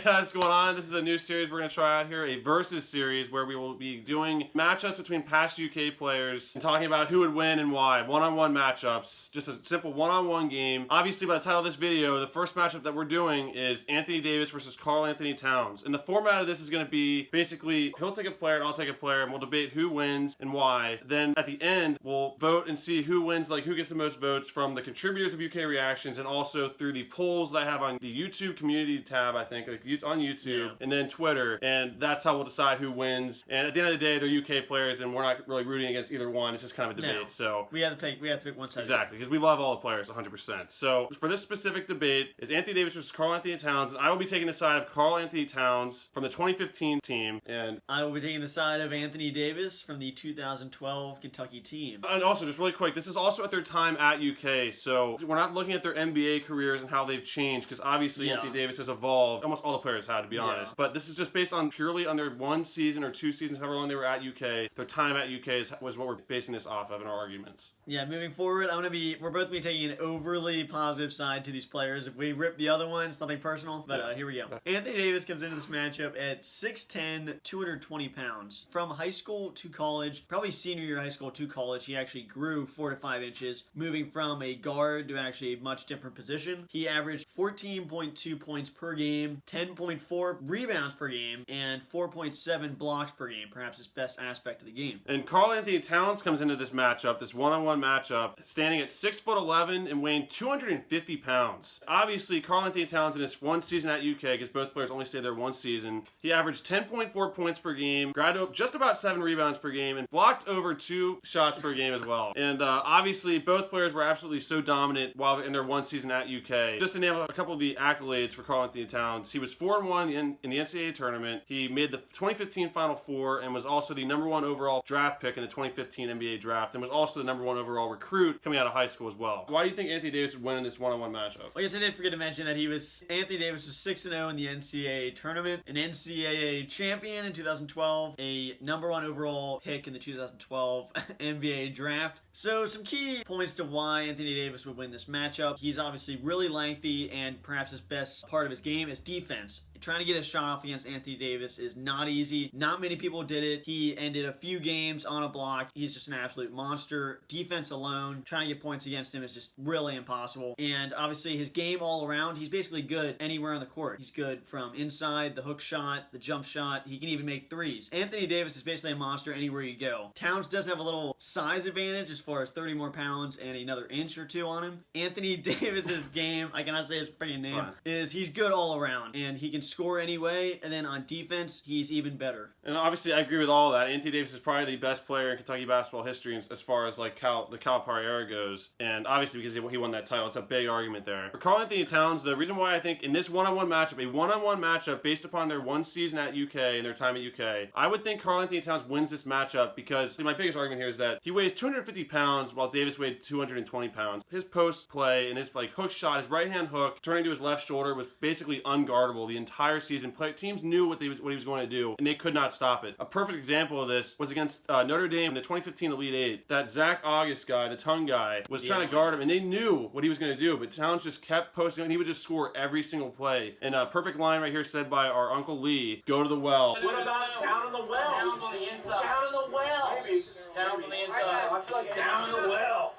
guys, what's going on? This is a new series we're going to try out here, a versus series where we will be doing matchups between past UK players and talking about who would win and why. One-on-one matchups, just a simple one-on-one game. Obviously, by the title of this video, the first matchup that we're doing is Anthony Davis versus Karl-Anthony Towns. And the format of this is going to be basically he'll take a player and I'll take a player and we'll debate who wins and why. Then at the end, we'll vote and see who wins, like who gets the most votes from the contributors of UK reactions and also through the polls that I have on the YouTube community tab, I think, like on YouTube, and then Twitter, and that's how we'll decide who wins. And at the end of the day, they're UK players, and we're not really rooting against either one. It's just kind of a debate. No. So we have to pick one side. Exactly, because we love all the players 100%. So for this specific debate is Anthony Davis versus Karl-Anthony Towns, and I will be taking the side of Karl-Anthony Towns from the 2015 team, and I will be taking the side of Anthony Davis from the 2012 Kentucky team. And also, just really quick, this is also at their time at UK, so we're not looking at their NBA careers and how they've changed, because obviously Anthony Davis has evolved. Almost all the players had, to be honest. But this is just based on purely on their one season or two seasons, however long they were at UK. Their time at UK was what we're basing this off of in our arguments. Yeah, moving forward, we're both be taking an overly positive side to these players. If we rip the other ones, nothing personal, but here we go. Anthony Davis comes into this matchup at 6'10", 220 pounds. From high school to college, probably senior year of high school to college, he actually grew 4 to 5 inches, moving from a guard to actually a much different position. He averaged 14.2 points per game, 10.4 rebounds per game, and 4.7 blocks per game, perhaps his best aspect of the game. And Karl-Anthony Towns comes into this matchup, this one-on-one matchup, standing at 6'11" and weighing 250 pounds. Obviously, Karl-Anthony Towns in his one season at UK, because both players only stayed there one season, he averaged 10.4 points per game, grabbed up just about 7 rebounds per game, and blocked over 2 shots per game as well. And obviously, both players were absolutely so dominant while in their one season at UK. Just to name a couple of the accolades for Karl-Anthony Towns, he was 4-1 in the NCAA tournament. He made the 2015 Final Four and was also the #1 overall draft pick in the 2015 NBA draft and was also the #1 overall recruit coming out of high school as well. Why do you think Anthony Davis would win in this one-on-one matchup? Well, I guess I did forget to mention that Anthony Davis was 6-0 in the NCAA tournament, an NCAA champion in 2012, a #1 overall pick in the 2012 NBA draft. So some key points to why Anthony Davis would win this matchup. He's obviously really lengthy, and perhaps his best part of his game is defense. Trying to get a shot off against Anthony Davis is not easy. Not many people did it. He ended a few games on a block. He's just an absolute monster. Defense alone, trying to get points against him is just really impossible. And obviously his game all around, he's basically good anywhere on the court. He's good from inside, the hook shot, the jump shot. He can even make threes. Anthony Davis is basically a monster anywhere you go. Towns does have a little size advantage as far as 30 more pounds and another inch or two on him. Anthony Davis's game, I cannot say his freaking name, is he's good all around, and he can score anyway, and then on defense, he's even better. And obviously, I agree with all of that. Anthony Davis is probably the best player in Kentucky basketball history as far as like the Calipari era goes, and obviously because he won that title, it's a big argument there. For Karl-Anthony Towns, the reason why I think in this one-on-one matchup, based upon their one season at UK and their time at UK, I would think Karl-Anthony Towns wins this matchup because my biggest argument here is that he weighs 250 pounds while Davis weighed 220 pounds. His post play and his hook shot, his right-hand hook turning to his left shoulder was basically unguardable the entire season. Teams knew what he was going to do, and they could not stop it. A perfect example of this was against Notre Dame in the 2015 Elite Eight. That Zach August guy, the tongue guy, was trying to guard him, and they knew what he was going to do, but Towns just kept posting, and he would just score every single play. And a perfect line right here said by our Uncle Lee, "Go to the well." What about down in the well? Down on the inside. Down in the well. Maybe. Down on the inside. I feel like down in the well.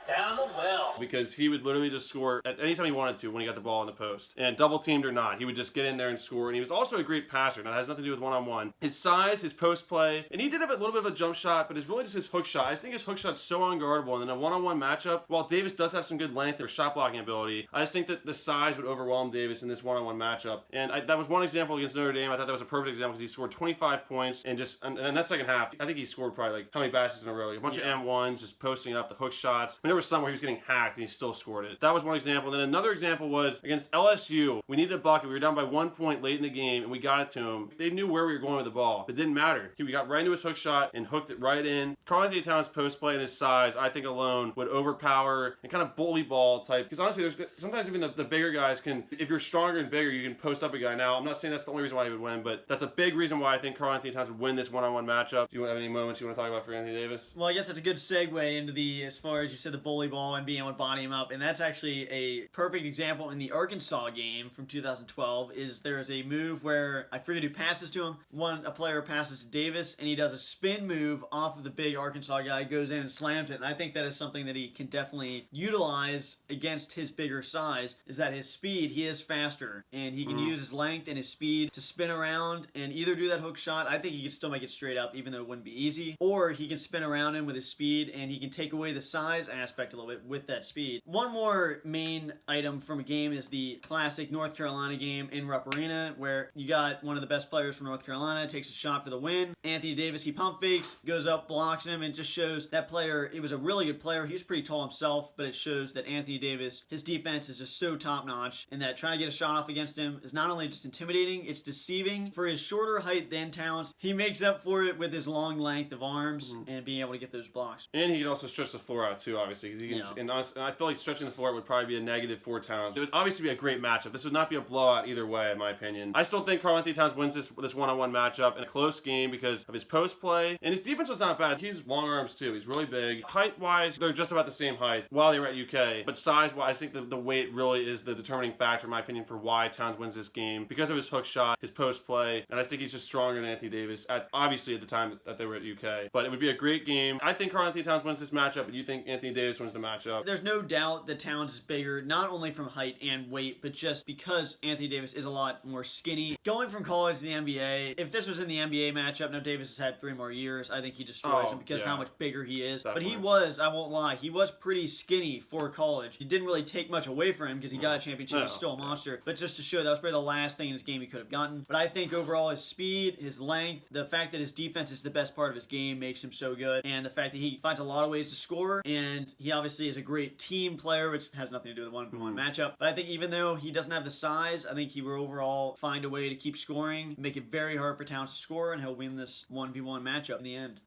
Down the well. Because he would literally just score at any time he wanted to when he got the ball in the post. And double teamed or not, he would just get in there and score. And he was also a great passer. Now, that has nothing to do with one-on-one. His size, his post play, and he did have a little bit of a jump shot, but it's really just his hook shot. I just think his hook shot's so unguardable. And in a one-on-one matchup, while Davis does have some good length or shot blocking ability, I just think that the size would overwhelm Davis in this one-on-one matchup. And that was one example against Notre Dame. I thought that was a perfect example because he scored 25 points and in that second half, I think he scored probably like how many baskets in a row? Like a bunch of M1s, just posting up the hook shots. I mean, there was some where he was getting hacked and he still scored it. That was one example. Then another example was against LSU. We needed a bucket. We were down by 1 point late in the game and we got it to him. They knew where we were going with the ball. It didn't matter. He got right into his hook shot and hooked it right in. Karl-Anthony Towns' post play and his size, I think alone, would overpower and kind of bully ball type. Because honestly, there's sometimes even the bigger guys can, if you're stronger and bigger, you can post up a guy. Now, I'm not saying that's the only reason why he would win, but that's a big reason why I think Karl-Anthony Towns would win this one-on-one matchup. Do you have any moments you want to talk about for Anthony Davis? Well, I guess it's a good segue into as far as you said, the bully ball and being able to body him up. And that's actually a perfect example in the Arkansas game from 2012. Is there's a move where I forget who passes to him. A player passes to Davis, and he does a spin move off of the big Arkansas guy, goes in and slams it. And I think that is something that he can definitely utilize against his bigger size, is that his speed, he is faster, and he can use his length and his speed to spin around and either do that hook shot. I think he can still make it straight up, even though it wouldn't be easy, or he can spin around him with his speed, and he can take away the size aspect a little bit with that speed. One more main item from a game is the classic North Carolina game in Rupp Arena, where you got one of the best players from North Carolina, takes a shot for the win. Anthony Davis, he pump fakes, goes up, blocks him, and just shows that player, it was a really good player. He was pretty tall himself, but it shows that Anthony Davis, his defense is just so top-notch, and that trying to get a shot off against him is not only just intimidating, it's deceiving. For his shorter height than Towns, he makes up for it with his long length of arms and being able to get those blocks. And he can also stretch the floor out too, obviously. Because he can, and I feel like stretching the floor would probably be a negative for Towns. It would obviously be a great matchup. This would not be a blowout either way, in my opinion. I still think Karl-Anthony Towns wins this one-on-one matchup in a close game because of his post play, and his defense was not bad. He's long arms too. He's really big. Height-wise, they're just about the same height while they were at UK. But size-wise, I think the weight really is the determining factor, in my opinion, for why Towns wins this game because of his hook shot, his post play, and I think he's just stronger than Anthony Davis. Obviously, at the time that they were at UK, but it would be a great game. I think Karl-Anthony Towns wins this matchup, but you think Anthony Davis wins the matchup? There's no doubt that Towns is bigger, not only from height and weight, but just because Anthony Davis is a lot more skinny. Going from college to the NBA, if this was in the NBA matchup, now Davis has had 3 more years, I think he destroys him because of how much bigger he is. Definitely. But he was, I won't lie, he was pretty skinny for college. He didn't really take much away from him because he got a championship. He's still a monster. But just to show, that was probably the last thing in his game he could have gotten. But I think overall his speed, his length, the fact that his defense is the best part of his game makes him so good, and the fact that he finds a lot of ways to score, and he obviously is a great team player, which has nothing to do with one-on-one matchup. But I think even though he doesn't have the size, I think he will overall find a way to keep scoring, make it very hard for Towns to score, and he'll win this 1v1 matchup in the end.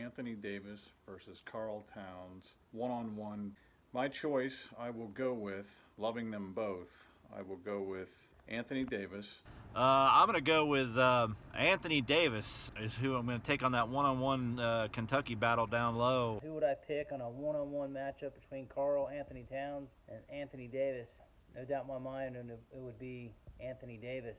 Anthony Davis versus Karl Towns, one-on-one. My choice, I will go with, loving them both, I will go with Anthony Davis. I'm going to go with Anthony Davis is who I'm going to take on that one-on-one Kentucky battle down low. Who would I pick on a one-on-one matchup between Karl-Anthony Towns and Anthony Davis? No doubt in my mind, and it would be Anthony Davis.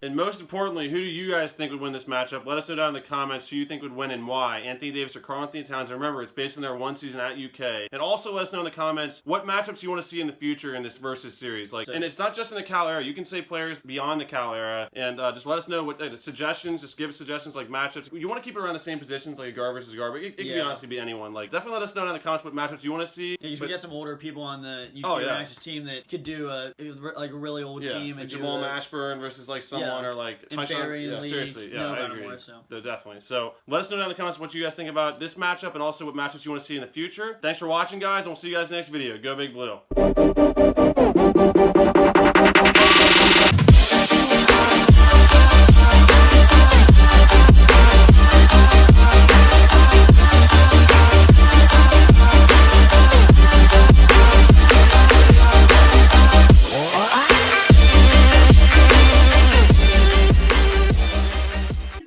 And most importantly, who do you guys think would win this matchup? Let us know down in the comments who you think would win and why. Anthony Davis or Karl-Anthony Towns. And remember, it's based on their one season at UK. And also let us know in the comments what matchups you want to see in the future in this Versus series. And it's not just in the Cal era. You can say players beyond the Cal era. And just let us know what suggestions. Just give us suggestions like matchups. You want to keep it around the same positions, like a guard versus guard. But it can be honestly be anyone. Definitely let us know down in the comments what matchups you want to see. Yeah, because we got some older people on the UK Matches team that could do a really old team. And Jamal Mashburn versus someone or seriously, I agree. More, definitely. So let us know down in the comments what you guys think about this matchup and also what matchups you want to see in the future. Thanks for watching, guys, and we'll see you guys in the next video. Go Big Blue.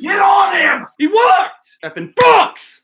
Get on him! He worked! Effing Brooks!